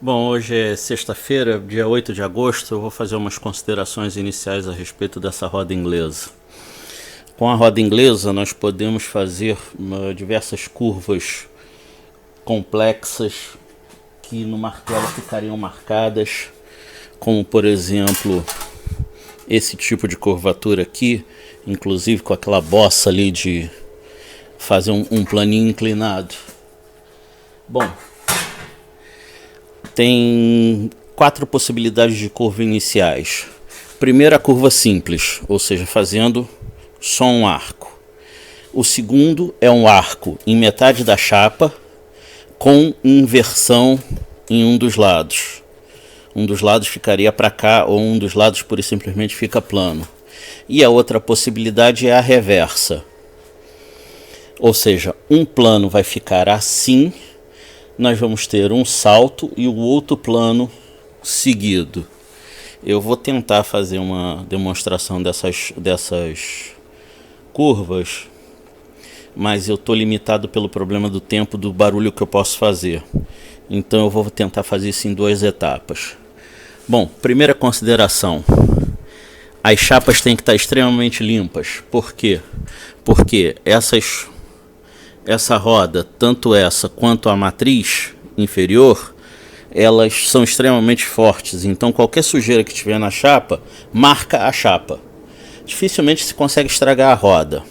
Bom, hoje é sexta-feira, dia 8 de agosto. Eu vou fazer umas considerações iniciais a respeito dessa roda inglesa. Com a roda inglesa, nós podemos fazer diversas curvas complexas que no martelo ficariam marcadas, como por exemplo esse tipo de curvatura aqui, inclusive com aquela bossa ali de fazer um planinho inclinado. Bom, tem 4 possibilidades de curva iniciais. Primeiro, a curva simples, ou seja, fazendo só um arco. O segundo é um arco em metade da chapa com inversão em um dos lados. Um dos lados ficaria para cá ou um dos lados pura e simplesmente fica plano. E a outra possibilidade é a reversa. Ou seja, um plano vai ficar assim, nós vamos ter um salto e o outro plano seguido. Eu vou tentar fazer uma demonstração dessas curvas, mas eu estou limitado pelo problema do tempo do barulho que eu posso fazer. Então eu vou tentar fazer isso em 2 etapas. Bom, primeira consideração. As chapas têm que estar extremamente limpas. Por quê? Porque essa roda, tanto essa quanto a matriz inferior, elas são extremamente fortes. Então qualquer sujeira que tiver na chapa, marca a chapa. Dificilmente se consegue estragar a roda.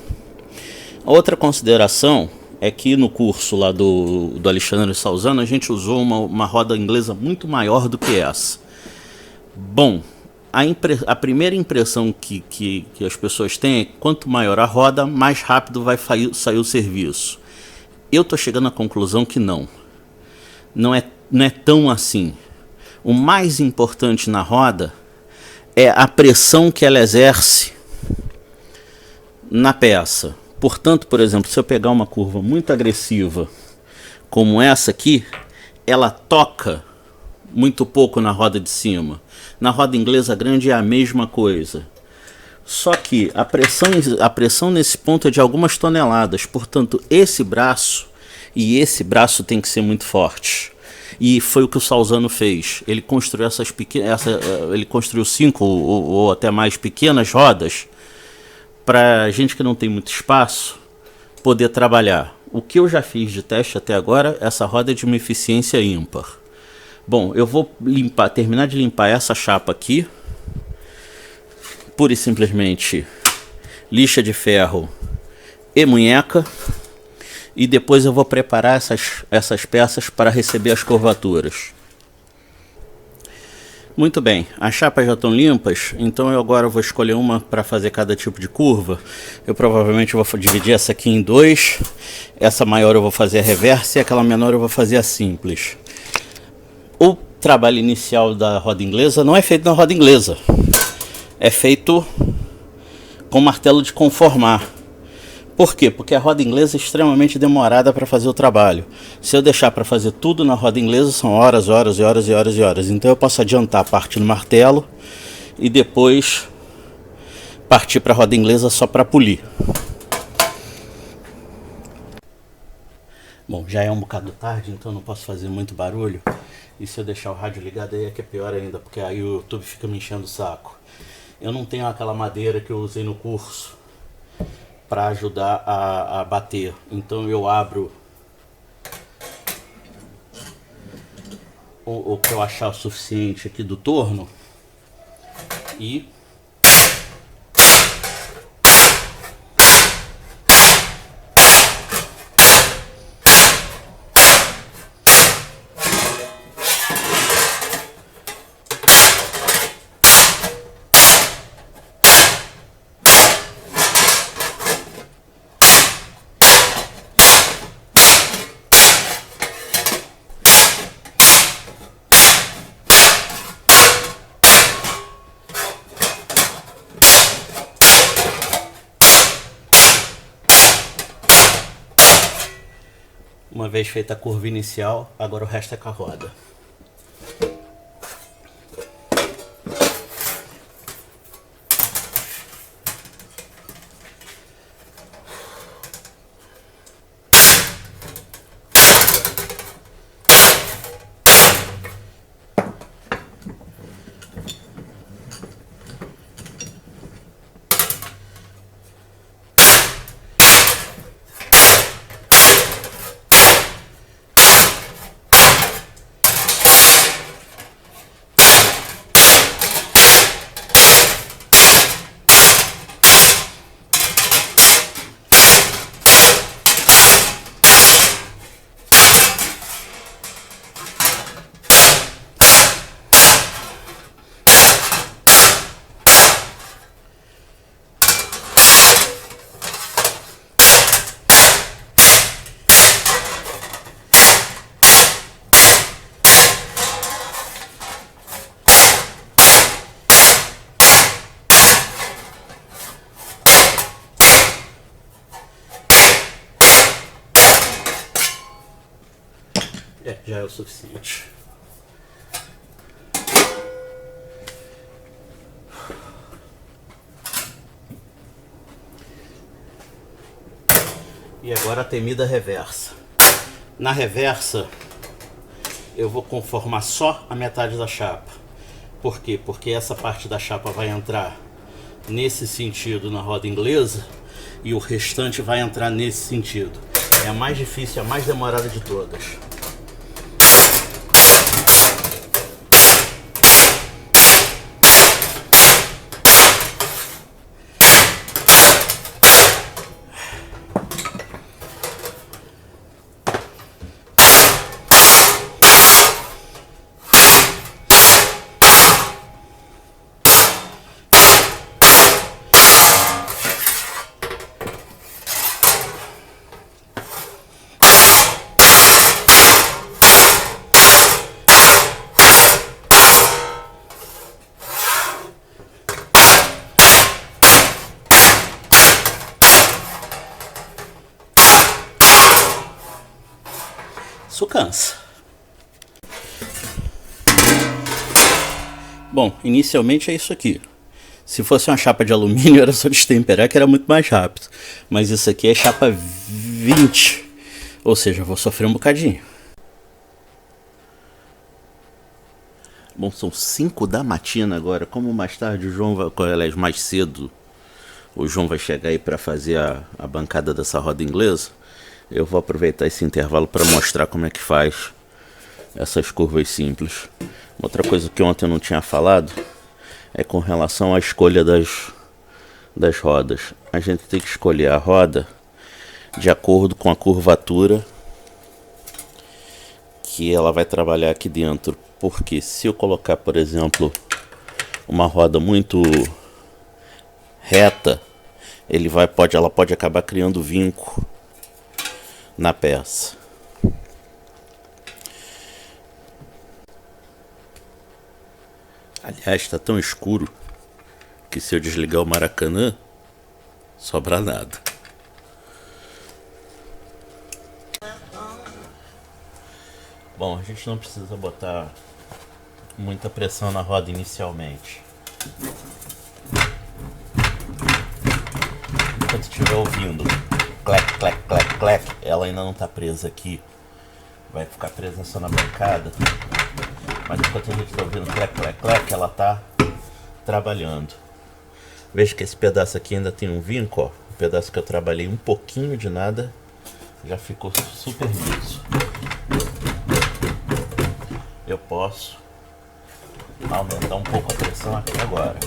A outra consideração é que no curso lá do Alexandre Salzano a gente usou uma roda inglesa muito maior do que essa. Bom, a primeira impressão que as pessoas têm é que quanto maior a roda, mais rápido vai sair o serviço. Eu estou chegando à conclusão que não é tão assim. O mais importante na roda é a pressão que ela exerce na peça. Portanto, por exemplo, se eu pegar uma curva muito agressiva como essa aqui, ela toca muito pouco na roda de cima. Na roda inglesa grande é a mesma coisa. Só que a pressão nesse ponto é de algumas toneladas. Portanto, esse braço e esse braço tem que ser muito forte. E foi o que o Salzano fez. Ele construiu ele construiu 5 ou até mais pequenas rodas para gente que não tem muito espaço poder trabalhar. O que eu já fiz de teste até agora, essa roda é de uma eficiência ímpar. Bom, eu vou terminar de limpar essa chapa aqui. Pura e simplesmente lixa de ferro e munheca. E depois eu vou preparar essas peças para receber as curvaturas. Muito bem, as chapas já estão limpas, então eu agora vou escolher uma para fazer cada tipo de curva. Eu provavelmente vou dividir essa aqui em 2. Essa maior eu vou fazer a reversa e aquela menor eu vou fazer a simples. O trabalho inicial da roda inglesa não é feito na roda inglesa. É feito com martelo de conformar. Por quê? Porque a roda inglesa é extremamente demorada para fazer o trabalho. Se eu deixar para fazer tudo na roda inglesa, são horas, horas e horas e horas e horas. Então eu posso adiantar a parte do martelo e depois partir para a roda inglesa só para polir. Bom, já é um bocado tarde, então eu não posso fazer muito barulho. E se eu deixar o rádio ligado aí é que é pior ainda, porque aí o YouTube fica me enchendo o saco. Eu não tenho aquela madeira que eu usei no curso para ajudar a bater. Então eu abro o que eu achar o suficiente aqui do torno e uma vez feita a curva inicial, agora o resto é com a roda. já é o suficiente. E agora a temida reversa. Na reversa eu vou conformar só a metade da chapa. Por quê? Porque essa parte da chapa vai entrar nesse sentido na roda inglesa e o restante vai entrar nesse sentido. É a mais difícil, a mais demorada de todas. Isso cansa. Bom, inicialmente é isso aqui. Se fosse uma chapa de alumínio era só destemperar que era muito mais rápido. Mas isso aqui é chapa 20. Ou seja, eu vou sofrer um bocadinho. Bom, são 5 da matina agora. Como mais tarde o João vai... Aliás, mais cedo o João vai chegar aí para fazer a bancada dessa roda inglesa. Eu vou aproveitar esse intervalo para mostrar como é que faz essas curvas simples. Outra coisa que ontem eu não tinha falado é com relação à escolha das rodas. A gente tem que escolher a roda de acordo com a curvatura que ela vai trabalhar aqui dentro. Porque se eu colocar, por exemplo, uma roda muito reta, ela pode acabar criando vinco na peça. Aliás, está tão escuro que se eu desligar o Maracanã, sobra nada. Bom, a gente não precisa botar muita pressão na roda inicialmente. Enquanto estiver ouvindo clac, clac, clac, clac, ela ainda não está presa aqui. Vai ficar presa só na bancada. Mas enquanto a gente está ouvindo clac, clac, clac, ela está trabalhando. Veja que esse pedaço aqui ainda tem um vinco, ó. O pedaço que eu trabalhei um pouquinho de nada já ficou super liso. Eu posso aumentar um pouco a pressão aqui agora.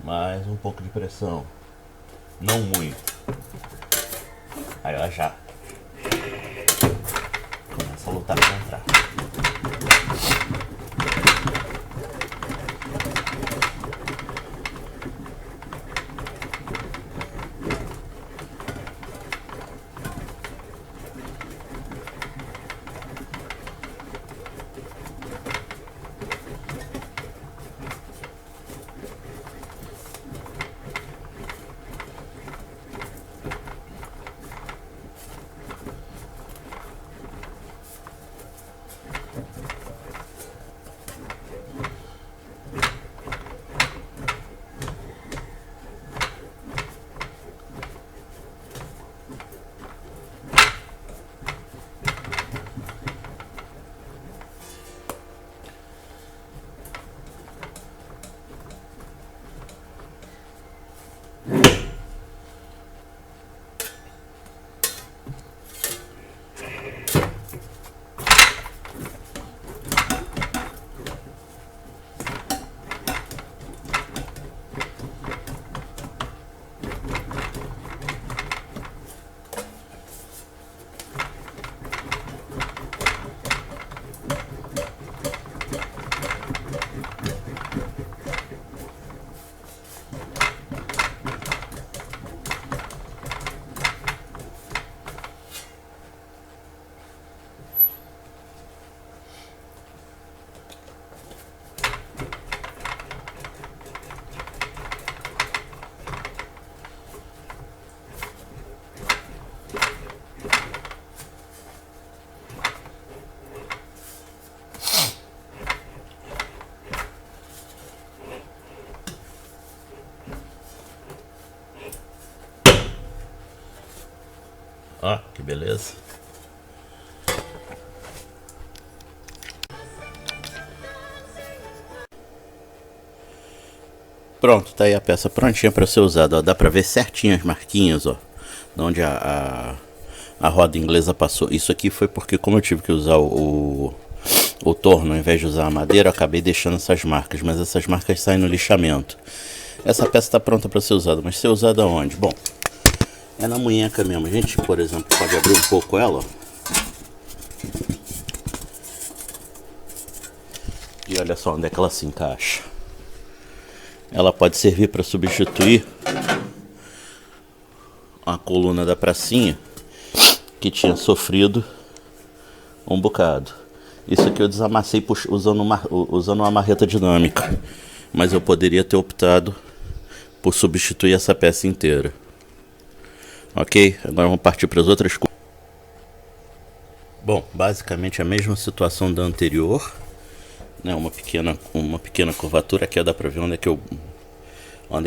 Mais um pouco de pressão. Não muito. Aí ela já. voltar para entrar. Ó, que beleza. Pronto, tá aí a peça prontinha para ser usada. Ó, dá pra ver certinho as marquinhas, ó, onde a roda inglesa passou. Isso aqui foi porque, como eu tive que usar o torno ao invés de usar a madeira, eu acabei deixando essas marcas, mas essas marcas saem no lixamento. Essa peça está pronta para ser usada, mas ser usada onde? Bom, é na munheca mesmo. A gente, por exemplo, pode abrir um pouco ela, ó, e olha só onde é que ela se encaixa. Ela pode servir para substituir a coluna da pracinha que tinha sofrido um bocado. Isso aqui eu desamassei usando uma marreta dinâmica, mas eu poderia ter optado por substituir essa peça inteira. Ok? Agora vamos partir para as outras coisas. Bom, basicamente a mesma situação da anterior, né? Uma pequena curvatura. Aqui dá para ver onde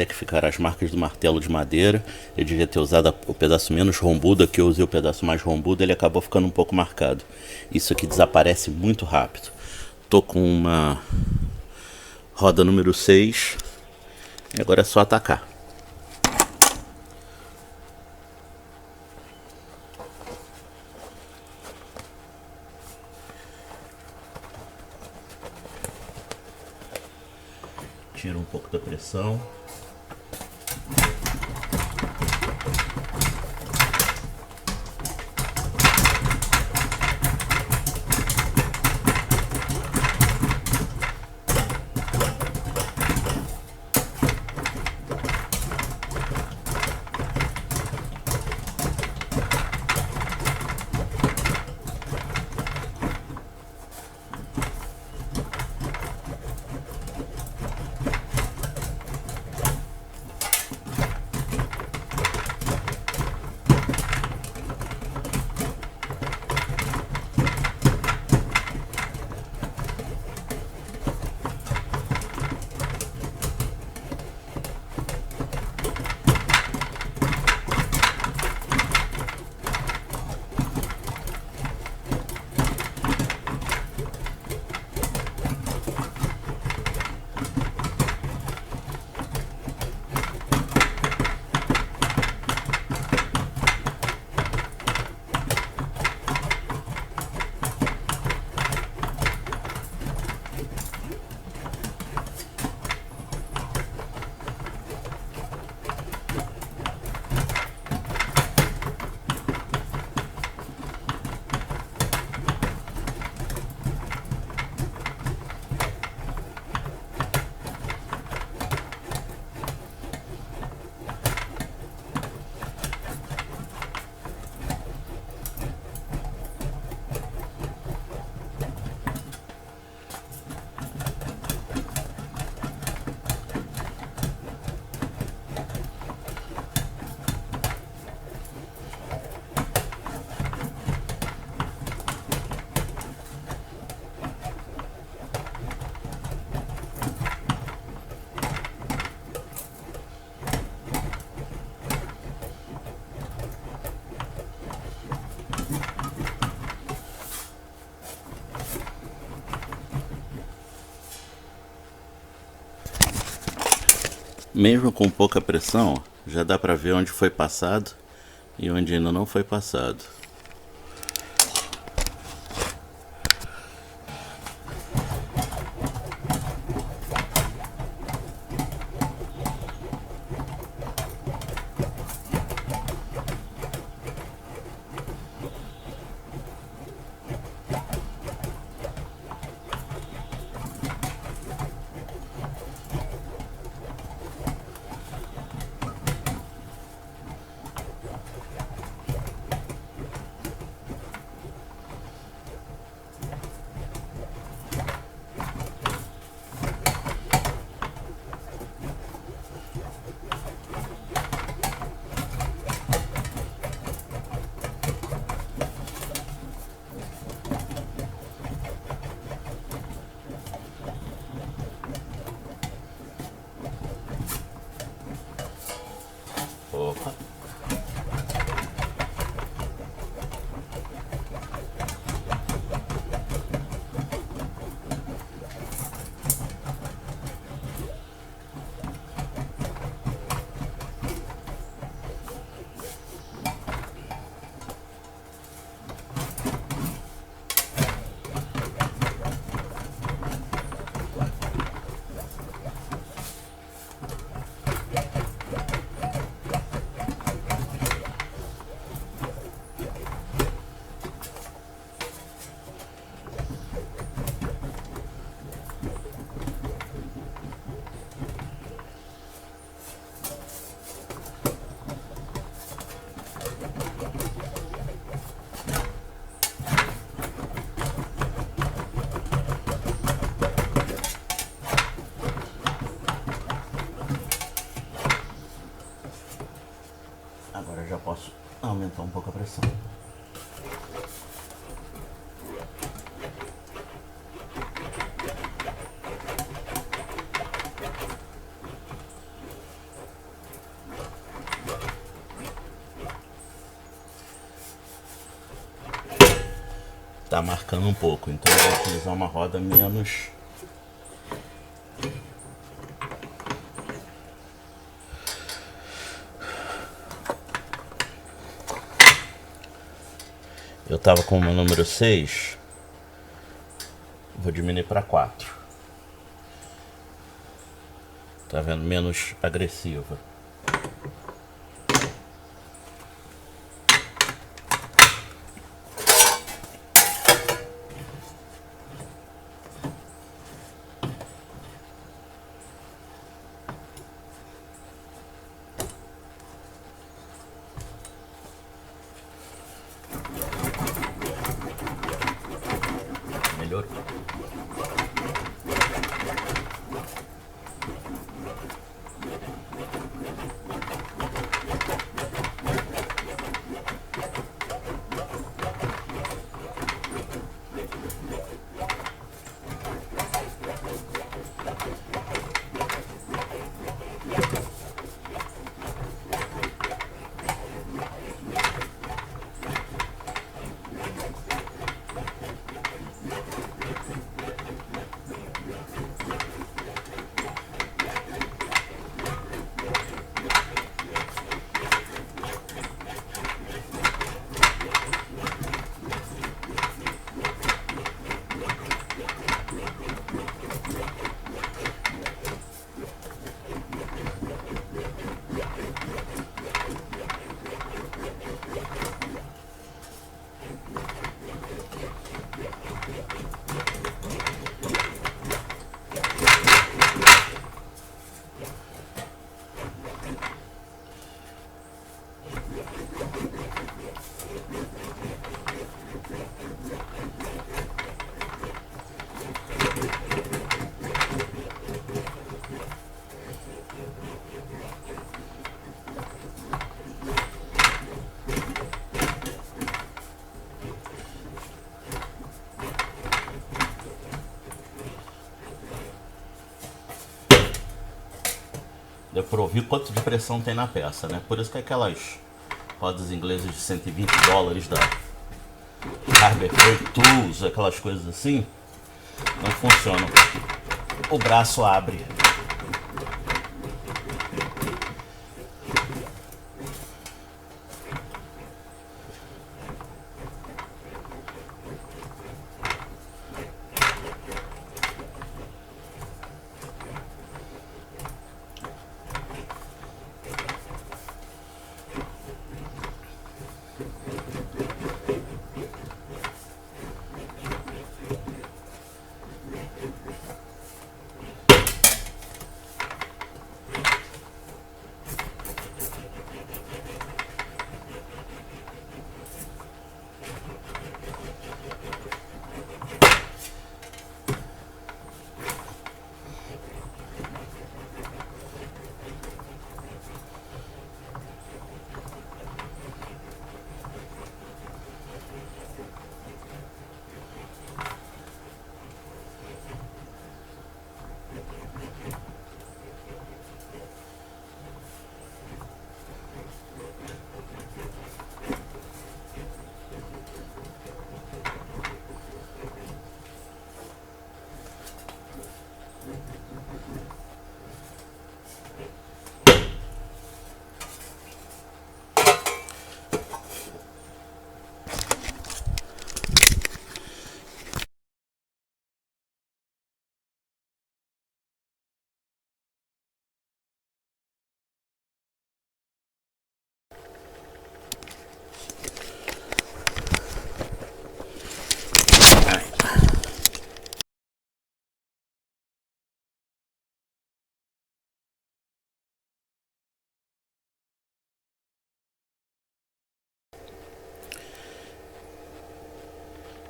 é que ficaram as marcas do martelo de madeira. Eu devia ter usado o pedaço menos rombudo. Aqui eu usei o pedaço mais rombudo, ele acabou ficando um pouco marcado. Isso aqui desaparece muito rápido. Tô com uma roda número 6 e agora é só atacar. Tira um pouco da pressão. Mesmo com pouca pressão, já dá para ver onde foi passado e onde ainda não foi passado. Opa. Agora eu já posso aumentar um pouco a pressão. Tá marcando um pouco, então eu vou utilizar uma roda menos. Eu tava com o meu número 6, vou diminuir para 4. Tá vendo? Menos agressiva. Melhorou. Deu pra ouvir quanto de pressão tem na peça, né? Por isso que aquelas rodas inglesas de $120 da Harbor Freight Tools, aquelas coisas assim, não funcionam. O braço abre.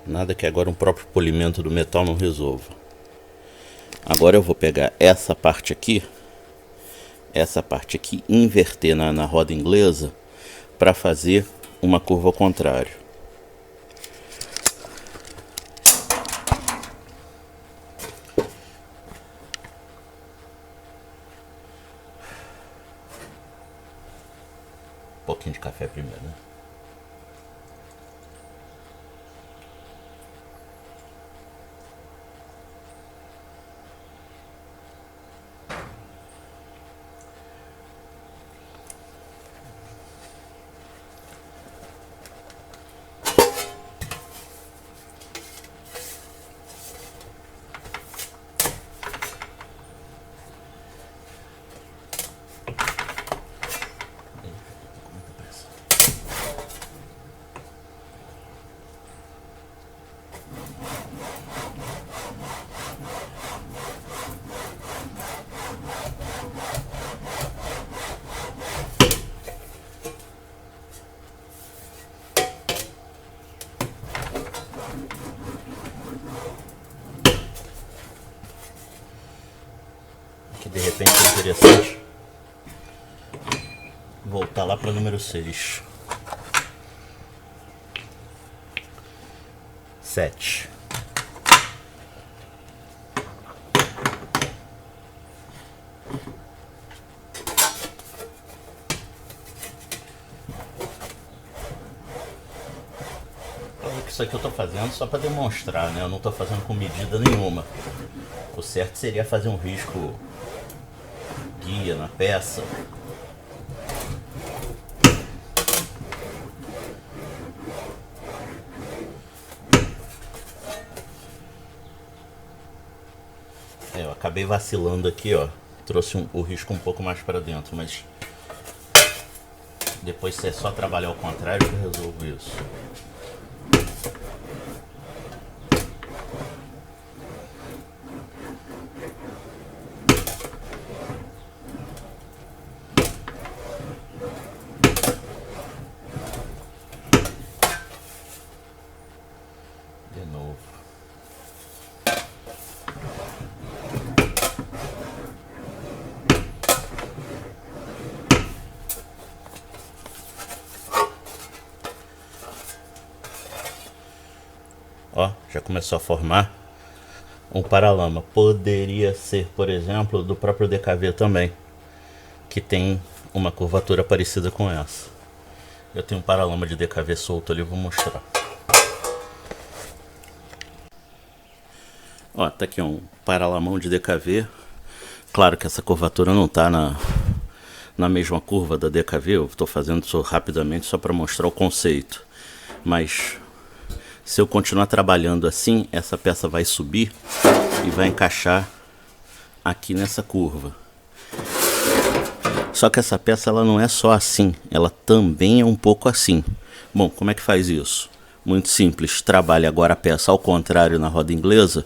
Nada que agora um próprio polimento do metal não resolva. Agora eu vou pegar essa parte aqui e inverter na roda inglesa para fazer uma curva ao contrário. Um pouquinho de café primeiro, né? Que de repente é interessante voltar lá para o número 6. 7. Isso aqui eu tô fazendo só para demonstrar, né? Eu não tô fazendo com medida nenhuma. O certo seria fazer um risco guia na peça. Eu acabei vacilando aqui, ó. Trouxe o risco um pouco mais para dentro, mas depois se é só trabalhar ao contrário que eu resolvo isso. De novo. Ó, já começou a formar um paralama. Poderia ser, por exemplo, do próprio DKV também, que tem uma curvatura parecida com essa. Eu tenho um paralama de DKV solto ali, vou mostrar. Ó, tá aqui um paralamão de DKV. Claro que essa curvatura não tá na mesma curva da DKV. Eu tô fazendo isso rapidamente só para mostrar o conceito. Mas se eu continuar trabalhando assim, essa peça vai subir e vai encaixar aqui nessa curva. Só que essa peça ela não é só assim, ela também é um pouco assim. Bom, como é que faz isso? Muito simples, trabalha agora a peça ao contrário na roda inglesa,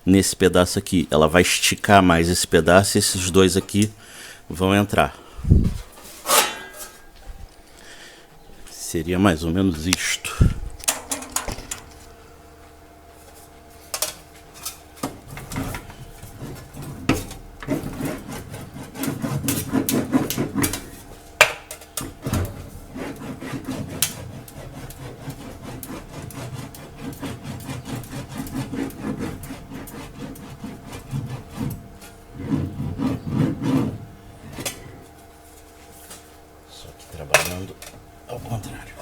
nesse pedaço aqui. Ela vai esticar mais esse pedaço e esses dois aqui vão entrar. Seria mais ou menos isto. Trabalhando ao contrário.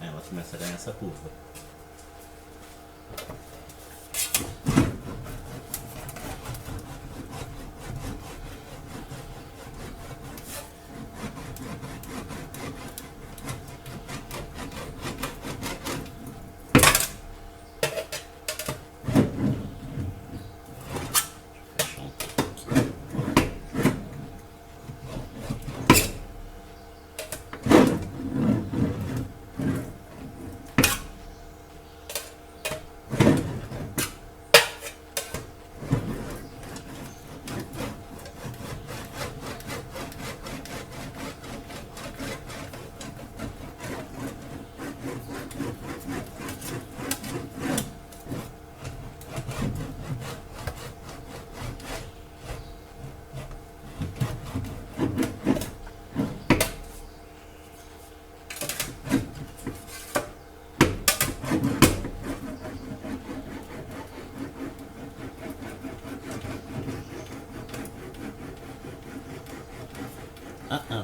Ela começa a ganhar essa curva.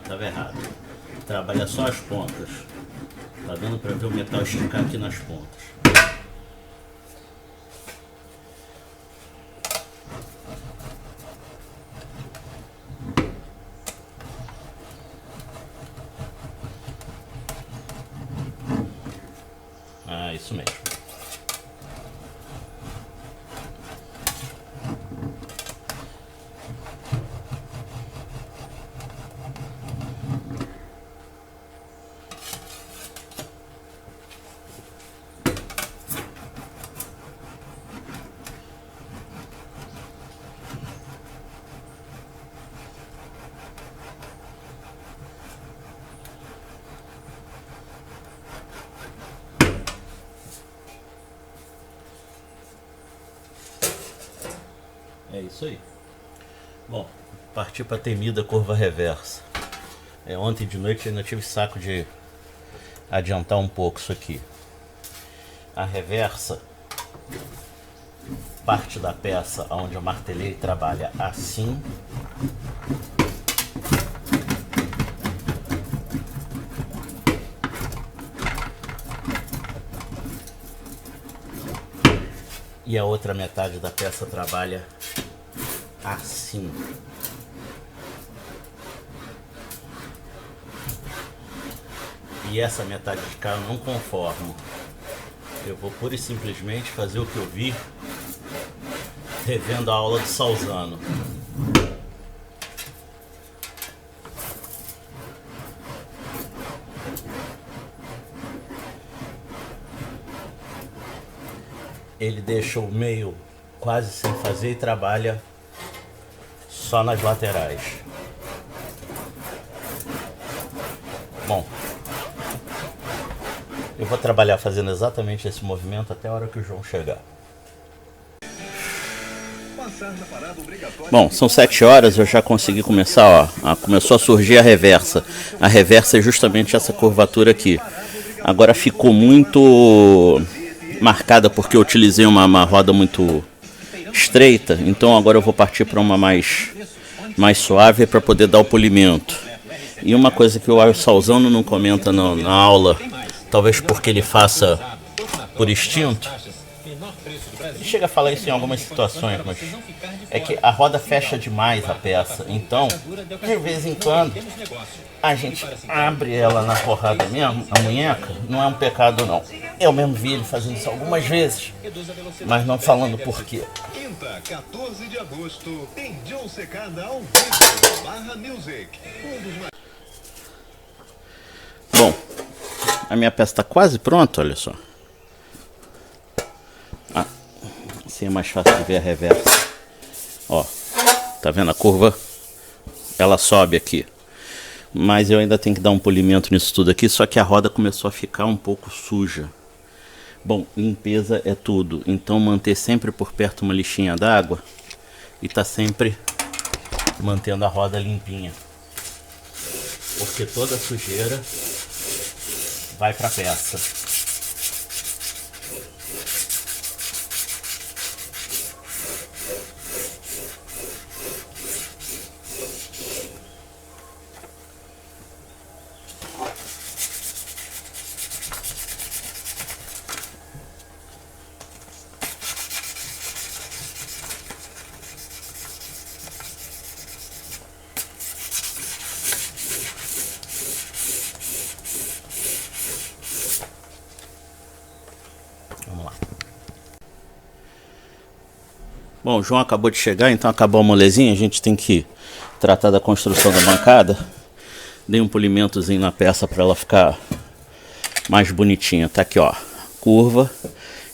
Tava errado. Trabalha só as pontas. Tá dando para ver o metal esticar aqui nas pontas. Ah, isso mesmo. É isso aí. Bom, parti para a temida curva reversa. Ontem de noite eu ainda tive saco de adiantar um pouco isso aqui. A reversa, parte da peça onde eu martelei, trabalha assim. E a outra metade da peça trabalha assim. E essa metade de cá eu não conformo. Eu vou pura e simplesmente fazer o que eu vi revendo a aula do Salzano. Ele deixa o meio quase sem fazer e trabalha só nas laterais. Bom, eu vou trabalhar fazendo exatamente esse movimento até a hora que o João chegar. Bom, são 7 horas, eu já consegui começar, ó. Começou a surgir a reversa. A reversa é justamente essa curvatura aqui. Agora ficou muito marcada porque eu utilizei uma roda muito estreita, então agora eu vou partir para uma mais suave para poder dar o polimento. E uma coisa que o Salzano não comenta na aula, talvez porque ele faça por instinto, ele chega a falar isso em algumas situações, mas é que a roda fecha demais a peça, então de vez em quando a gente abre ela na porrada mesmo, a munheca, não é um pecado não. Eu mesmo vi ele fazendo isso algumas vezes, mas não falando por quê. Quinta, 14 de agosto, tem John Secada ao vivo, Barra Music. Bom, a minha peça está quase pronta, olha só. Assim é mais fácil de ver a reversa. Ó, tá vendo a curva? Ela sobe aqui. Mas eu ainda tenho que dar um polimento nisso tudo aqui, só que a roda começou a ficar um pouco suja. Bom, limpeza é tudo, então manter sempre por perto uma lixinha d'água e tá sempre mantendo a roda limpinha. Porque toda a sujeira vai pra peça. Vamos lá. Bom, o João acabou de chegar, então acabou a molezinha. A gente tem que tratar da construção da bancada. Dei um polimentozinho na peça para ela ficar mais bonitinha. Tá aqui, ó, curva,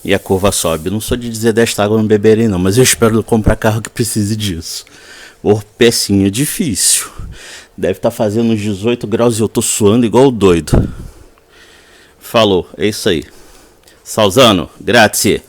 e a curva sobe. Não sou de dizer desta água não beberem não, mas eu espero comprar carro que precise disso. Ô, pecinha difícil. Deve estar fazendo uns 18 graus e eu tô suando igual doido. Falou, é isso aí. Salzano, grazie.